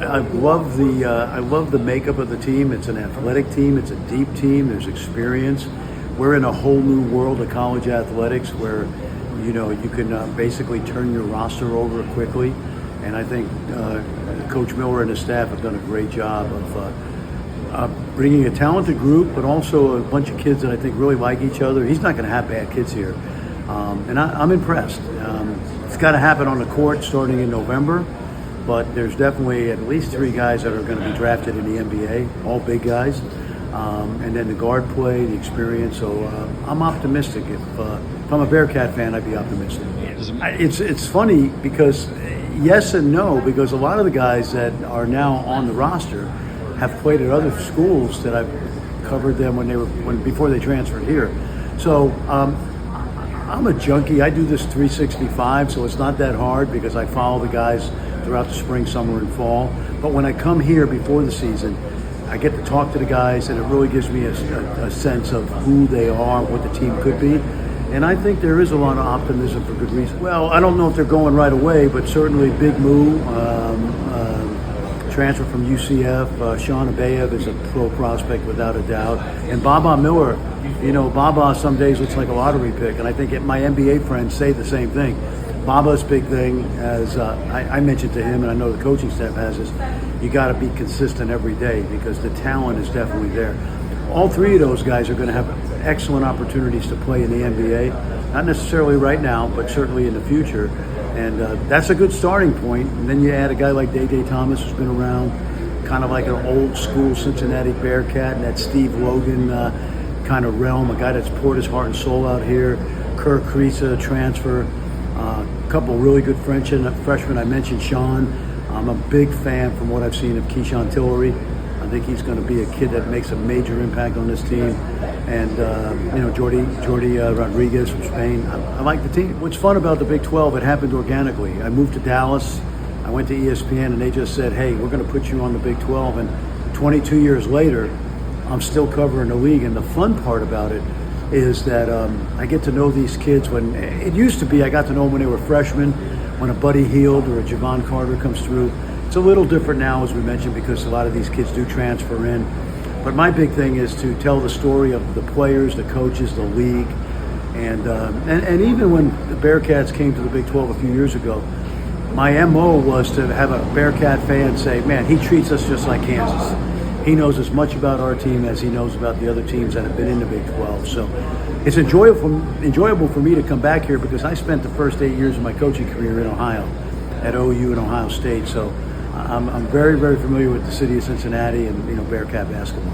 I love the makeup of the team. It's an athletic team. It's a deep team. There's experience. We're in a whole new world of college athletics where, you can basically turn your roster over quickly. And I think Coach Miller and his staff have done a great job of bringing a talented group, but also a bunch of kids that I think really like each other. He's not going to have bad kids here. And I'm impressed. It's got to happen on the court starting in November, but there's definitely at least 3 guys that are going to be drafted in the NBA, all big guys. And then the guard play, the experience. So I'm optimistic. If I'm a Bearcat fan, I'd be optimistic. It's funny because yes and no, because a lot of the guys that are now on the roster have played at other schools that I've covered them before they transferred here. So I'm a junkie. I do this 365, so it's not that hard because I follow the guys throughout the spring, summer, and fall. But when I come here before the season, I get to talk to the guys, and it really gives me a sense of who they are, what the team could be. And I think there is a lot of optimism for good reason. Well, I don't know if they're going right away, but certainly Big Moo, transfer from UCF. Sean Abayev is a pro prospect without a doubt. And Baba Miller, Baba some days looks like a lottery pick. And I think my NBA friends say the same thing. Baba's big thing, as I mentioned to him, and I know the coaching staff has, is you got to be consistent every day because the talent is definitely there. All 3 of those guys are going to have excellent opportunities to play in the NBA. Not necessarily right now, but certainly in the future. And that's a good starting point. And then you add a guy like Day Thomas, who's been around, kind of like an old school Cincinnati Bearcat, and that Steve Logan kind of realm, a guy that's poured his heart and soul out here. Kirk Kriisa, transfer. A couple really good freshmen. I mentioned Sean. I'm a big fan from what I've seen of Keyshawn Tillery. I think he's going to be a kid that makes a major impact on this team. And, Jordi Rodriguez from Spain. I like the team. What's fun about the Big 12, it happened organically. I moved to Dallas. I went to ESPN, and they just said, hey, we're going to put you on the Big 12. And 22 years later, I'm still covering the league. And the fun part about it is that I get to know these kids when it used to be I got to know them when they were freshmen, when a Buddy Hield or a Javon Carter comes through. It's a little different now, as we mentioned, because a lot of these kids do transfer in. But my big thing is to tell the story of the players, the coaches, the league. And even when the Bearcats came to the Big 12 a few years ago, my MO was to have a Bearcat fan say, man, he treats us just like Kansas. He knows as much about our team as he knows about the other teams that have been in the Big 12. So it's enjoyable for me to come back here because I spent the first 8 years of my coaching career in Ohio, at OU and Ohio State. So I'm very, very familiar with the city of Cincinnati and Bearcat basketball.